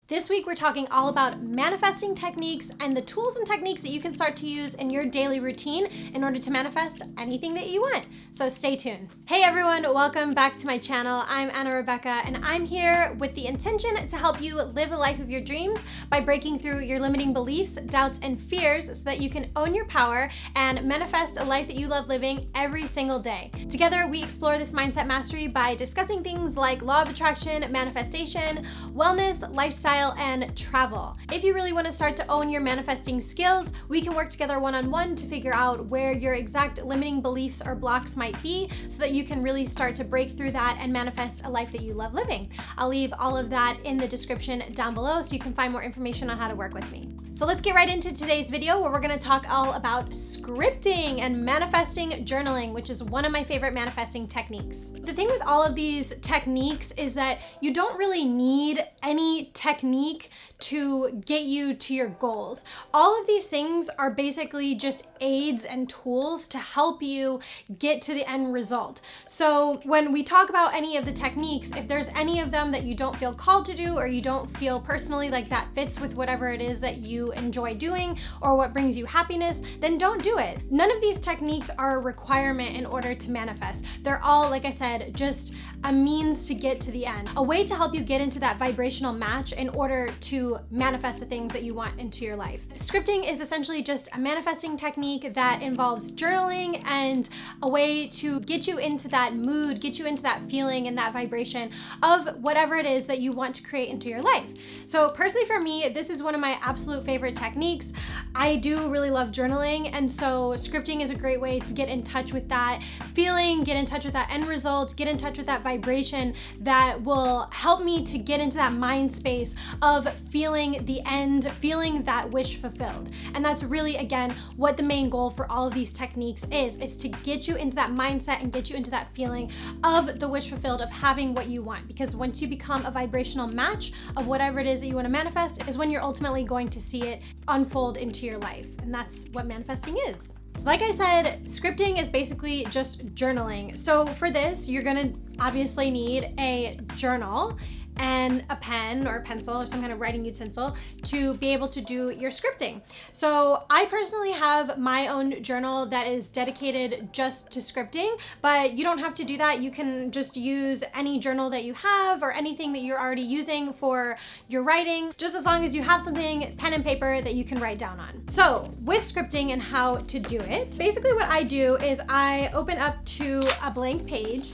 This week, we're talking all about manifesting techniques and the tools and techniques that you can start to use in your daily routine in order to manifest anything that you want. So stay tuned. Hey everyone, welcome back to my channel. I'm Anna Rebecca, and I'm here with the intention to help you live the life of your dreams by breaking through your limiting beliefs, doubts, and fears so that you can own your power and manifest a life that you love living every single day. Together, we explore this mindset mastery by discussing things like law of attraction, manifestation, wellness, lifestyle, and travel. If you really want to start to own your manifesting skills, we can work together one-on-one to figure out where your exact limiting beliefs or blocks might be so that you can really start to break through that and manifest a life that you love living. I'll leave all of that in the description down below so you can find more information on how to work with me. So let's get right into today's video where we're going to talk all about scripting and manifesting journaling, which is one of my favorite manifesting techniques. The thing with all of these techniques is that you don't really need any technique to get you to your goals. All of these things are basically just aids and tools to help you get to the end result. So when we talk about any of the techniques, if there's any of them that you don't feel called to do or you don't feel personally like that fits with whatever it is that you enjoy doing or what brings you happiness, then don't do it. None of these techniques are a requirement in order to manifest. They're all, like I said, just a means to get to the end, a way to help you get into that vibrational match in order to manifest the things that you want into your life. Scripting is essentially just a manifesting technique that involves journaling and a way to get you into that mood, get you into that feeling and that vibration of whatever it is that you want to create into your life. So personally for me, this is one of my absolute favorite techniques. I do really love journaling, and so scripting is a great way to get in touch with that feeling, get in touch with that end result, get in touch with that vibration that will help me to get into that mind space of feeling the end, feeling that wish fulfilled. And that's really, again, what the main goal for all of these techniques is to get you into that mindset and get you into that feeling of the wish fulfilled, of having what you want. Because once you become a vibrational match of whatever it is that you want to manifest is when you're ultimately going to see it unfold into your life. And that's what manifesting is. So like I said, scripting is basically just journaling. So for this, you're gonna obviously need a journal and a pen or a pencil or some kind of writing utensil to be able to do your scripting. So I personally have my own journal that is dedicated just to scripting, but you don't have to do that. You can just use any journal that you have or anything that you're already using for your writing, just as long as you have something, pen and paper, that you can write down on. So with scripting and how to do it, basically what I do is I open up to a blank page.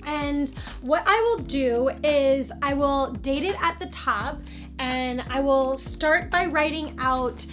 And what I will do is I will date it at the top, and I will start by writing out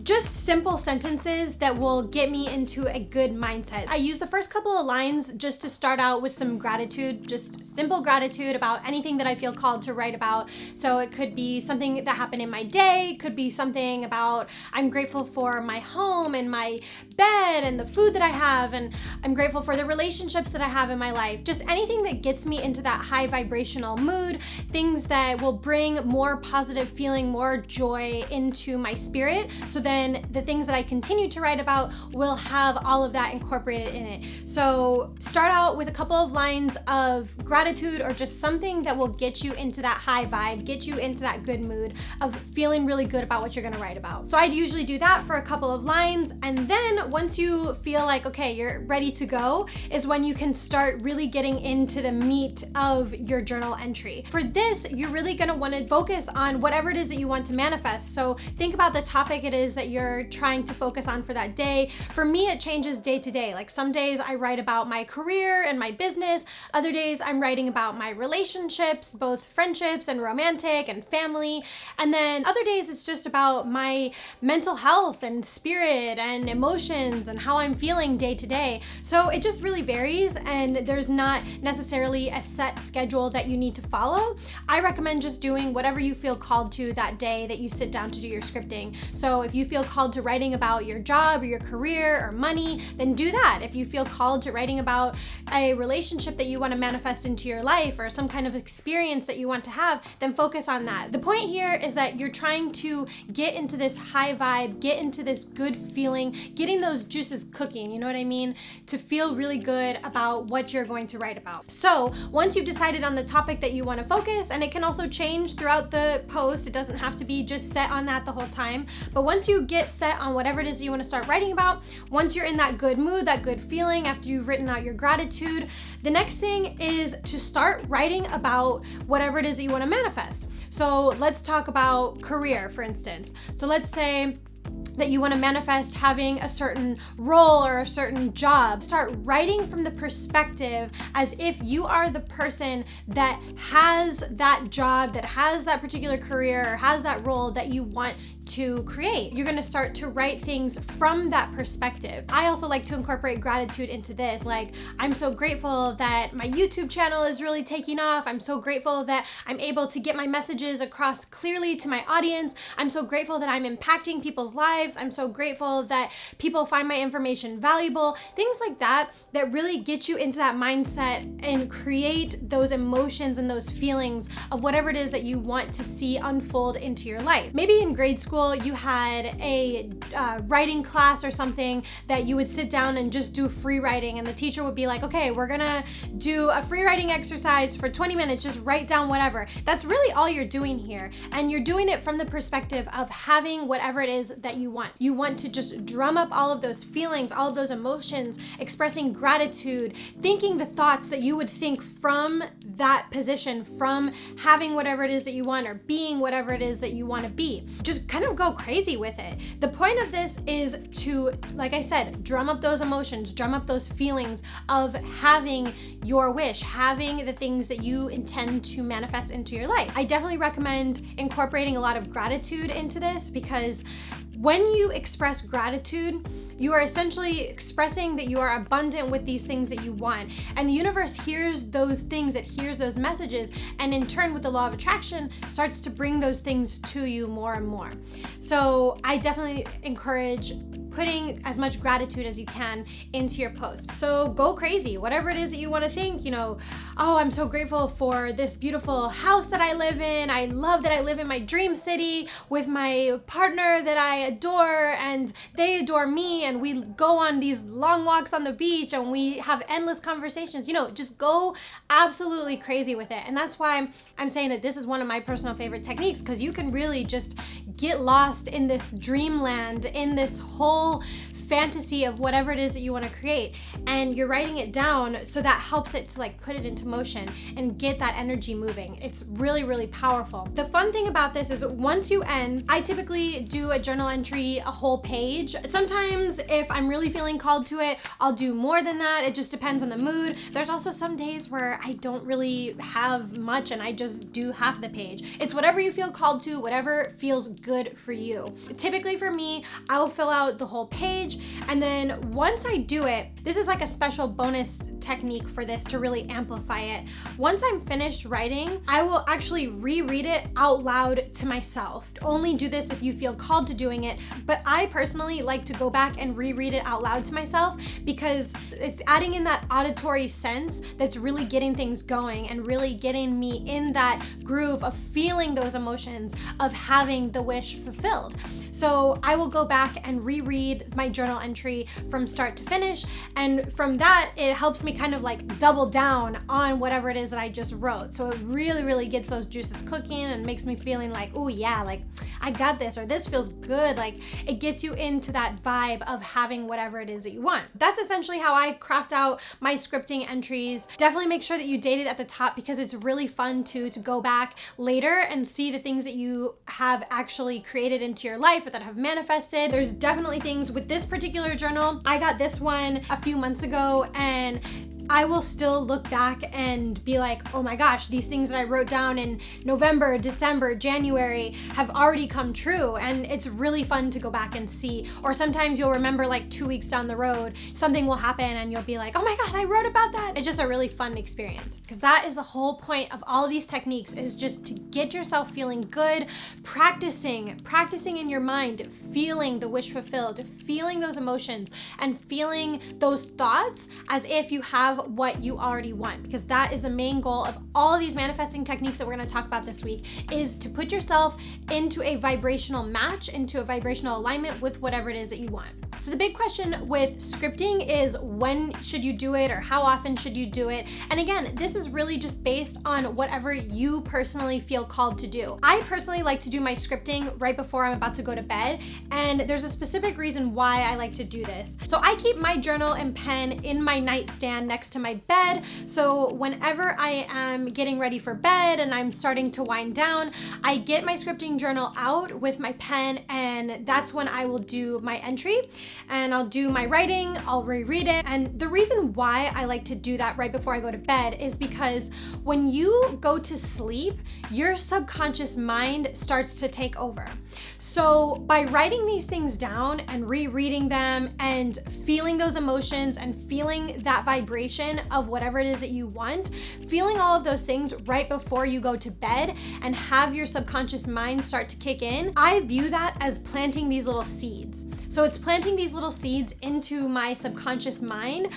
just simple sentences that will get me into a good mindset. I use the first couple of lines just to start out with some gratitude, just simple gratitude about anything that I feel called to write about. So it could be something that happened in my day, could be something about I'm grateful for my home and my bed and the food that I have, and I'm grateful for the relationships that I have in my life. Just anything that gets me into that high vibrational mood, things that will bring more positive feeling, more joy into my spirit, so then the things that I continue to write about will have all of that incorporated in it. So start out with a couple of lines of gratitude or just something that will get you into that high vibe, get you into that good mood of feeling really good about what you're gonna write about. So I'd usually do that for a couple of lines, and then once you feel like, okay, you're ready to go, is when you can start really getting into the meat of your journal entry. For this, you're really gonna wanna focus on whatever it is that you want to manifest. So think about the topic it is that you're trying to focus on for that day. For me, it changes day to day. Like some days I write about my career and my business. Other days I'm writing about my relationships, both friendships and romantic and family. And then other days it's just about my mental health and spirit and emotions and how I'm feeling day to day. So it just really varies, and there's not necessarily a set schedule that you need to follow. I recommend just doing whatever you feel called to that day that you sit down to do your scripting. So if you feel called to writing about your job or your career or money, then do that. If you feel called to writing about a relationship that you want to manifest into your life or some kind of experience that you want to have, then focus on that. The point here is that you're trying to get into this high vibe, get into this good feeling, getting those juices cooking, you know what I mean? To feel really good about what you're going to write about. So once you've decided on the topic that you want to focus, and it can also change throughout the post, it doesn't have to be just set on that the whole time, but once you get set on whatever it is you want to start writing about, once you're in that good mood, that good feeling after you've written out your gratitude, the next thing is to start writing about whatever it is that you want to manifest. So let's talk about career, for instance. So let's say that you want to manifest having a certain role or a certain job. Start writing from the perspective as if you are the person that has that job, that has that particular career, or has that role that you want to create. You're going to start to write things from that perspective. I also like to incorporate gratitude into this. Like, I'm so grateful that my YouTube channel is really taking off. I'm so grateful that I'm able to get my messages across clearly to my audience. I'm so grateful that I'm impacting people's lives. I'm so grateful that people find my information valuable. Things like that really get you into that mindset and create those emotions and those feelings of whatever it is that you want to see unfold into your life. Maybe in grade school you had a writing class or something that you would sit down and just do free writing, and the teacher would be like, okay, we're gonna do a free writing exercise for 20 minutes, just write down whatever. That's really all you're doing here, and you're doing it from the perspective of having whatever it is that you want. You want to just drum up all of those feelings, all of those emotions, expressing gratitude, thinking the thoughts that you would think from that position, from having whatever it is that you want or being whatever it is that you want to be. Just kind of go crazy with it. The point of this is to, like I said, drum up those emotions, drum up those feelings of having your wish, having the things that you intend to manifest into your life. I definitely recommend incorporating a lot of gratitude into this, because when you express gratitude, you are essentially expressing that you are abundant with these things that you want. And the universe hears those things, it hears those messages, and in turn with the law of attraction starts to bring those things to you more and more. So I definitely encourage putting as much gratitude as you can into your post. So go crazy, whatever it is that you want to think, oh, I'm so grateful for this beautiful house that I live in. I love that I live in my dream city with my partner that I adore, and they adore me, and we go on these long walks on the beach and we have endless conversations. Just go absolutely crazy with it. And that's why I'm saying that this is one of my personal favorite techniques, because you can really just get lost in this dreamland, in this whole fantasy of whatever it is that you want to create, and you're writing it down, so that helps it to put it into motion and get that energy moving. It's really, really powerful. The fun thing about this is once you end, I typically do a journal entry, a whole page. Sometimes if I'm really feeling called to it, I'll do more than that. It just depends on the mood. There's also some days where I don't really have much and I just do half the page. It's whatever you feel called to, whatever feels good for you. Typically for me, I'll fill out the whole page, and then once I do it, this is like a special bonus technique for this to really amplify it. Once I'm finished writing, I will actually reread it out loud to myself. Only do this if you feel called to doing it, but I personally like to go back and reread it out loud to myself, because it's adding in that auditory sense that's really getting things going and really getting me in that groove of feeling those emotions of having the wish fulfilled. So I will go back and reread my journal entry from start to finish, and from that it helps me kind of double down on whatever it is that I just wrote. So it really, really gets those juices cooking and makes me feeling like, oh yeah, I got this, or this feels good. It gets you into that vibe of having whatever it is that you want. That's essentially how I craft out my scripting entries. Definitely make sure that you date it at the top, because it's really fun to go back later and see the things that you have actually created into your life or that have manifested. There's definitely things with this particular journal. I got this one a few months ago, and I will still look back and be like, oh my gosh, these things that I wrote down in November, December, January have already come true. And it's really fun to go back and see. Or sometimes you'll remember like 2 weeks down the road, something will happen and you'll be like, oh my God, I wrote about that. It's just a really fun experience, because that is the whole point of all of these techniques, is just to get yourself feeling good, practicing in your mind, feeling the wish fulfilled, feeling those emotions and feeling those thoughts as if you have what you already want, because that is the main goal of all of these manifesting techniques that we're going to talk about this week, is to put yourself into a vibrational match, into a vibrational alignment with whatever it is that you want. So the big question with scripting is, when should you do it, or how often should you do it? And again, this is really just based on whatever you personally feel called to do. I personally like to do my scripting right before I'm about to go to bed, and there's a specific reason why I like to do this. So I keep my journal and pen in my nightstand next to my bed, so whenever I am getting ready for bed and I'm starting to wind down, I get my scripting journal out with my pen, and that's when I will do my entry. And I'll do my writing, I'll reread it. And the reason why I like to do that right before I go to bed is because when you go to sleep, your subconscious mind starts to take over. So by writing these things down and rereading them and feeling those emotions and feeling that vibration of whatever it is that you want, feeling all of those things right before you go to bed and have your subconscious mind start to kick in, I view that as planting these little seeds. So it's planting these little seeds into my subconscious mind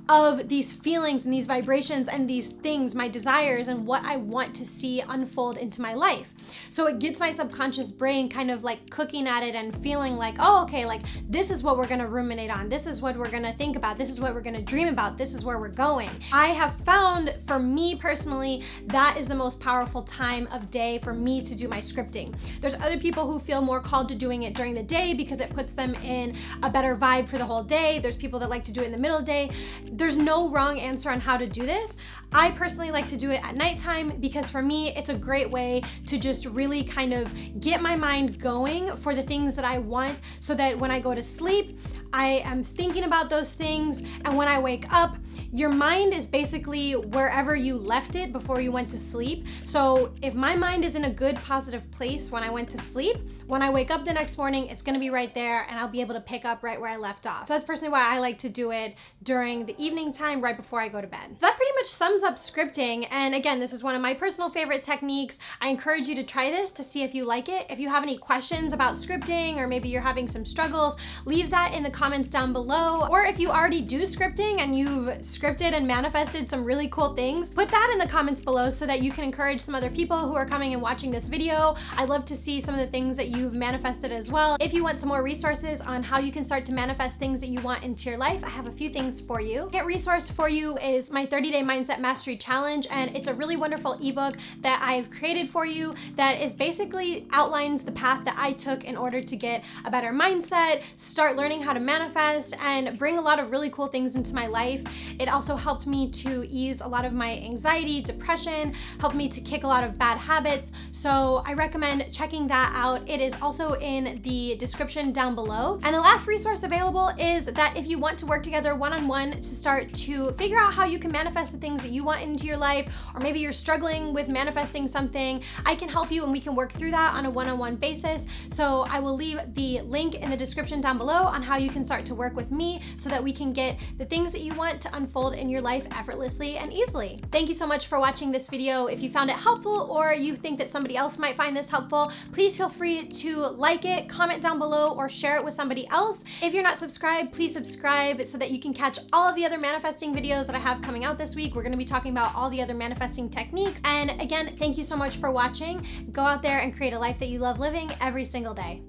of these feelings and these vibrations and these things, my desires and what I want to see unfold into my life. So it gets my subconscious brain kind of like cooking at it and feeling like, oh, okay, like this is what we're gonna ruminate on. This is what we're gonna think about. This is what we're gonna dream about. This is where we're going. I have found, for me personally, that is the most powerful time of day for me to do my scripting. There's other people who feel more called to doing it during the day because it puts them in a better vibe for the whole day. There's people that like to do it in the middle of the day. There's no wrong answer on how to do this. I personally like to do it at nighttime because for me, it's a great way to just really kind of get my mind going for the things that I want, so that when I go to sleep, I am thinking about those things. And when I wake up, your mind is basically wherever you left it before you went to sleep. So if my mind is in a good, positive place when I went to sleep, when I wake up the next morning, it's gonna be right there and I'll be able to pick up right where I left off. So that's personally why I like to do it during the evening time right before I go to bed. So that pretty much sums up scripting. And again, this is one of my personal favorite techniques. I encourage you to try this to see if you like it. If you have any questions about scripting, or maybe you're having some struggles, leave that in the comments down below. Or if you already do scripting and you've scripted and manifested some really cool things, put that in the comments below so that you can encourage some other people who are coming and watching this video. I'd love to see some of the things that you've manifested as well. If you want some more resources on how you can start to manifest things that you want into your life, I have a few things for you. Get resource for you is my 30-day Mindset Mastery Challenge, and it's a really wonderful ebook that I've created for you that is basically outlines the path that I took in order to get a better mindset, start learning how to manifest, and bring a lot of really cool things into my life. It also helped me to ease a lot of my anxiety, depression, helped me to kick a lot of bad habits. So I recommend checking that out. It is also in the description down below. And the last resource available is that if you want to work together one-on-one to start to figure out how you can manifest the things that you want into your life, or maybe you're struggling with manifesting something, I can help you and we can work through that on a one-on-one basis. So I will leave the link in the description down below on how you can start to work with me so that we can get the things that you want to unfold in your life effortlessly and easily. Thank you so much for watching this video. If you found it helpful, or you think that somebody else might find this helpful, please feel free to like it, comment down below, or share it with somebody else. If you're not subscribed, please subscribe so that you can catch all of the other manifesting videos that I have coming out this week. We're going to be talking about all the other manifesting techniques. And again, thank you so much for watching. Go out there and create a life that you love living every single day.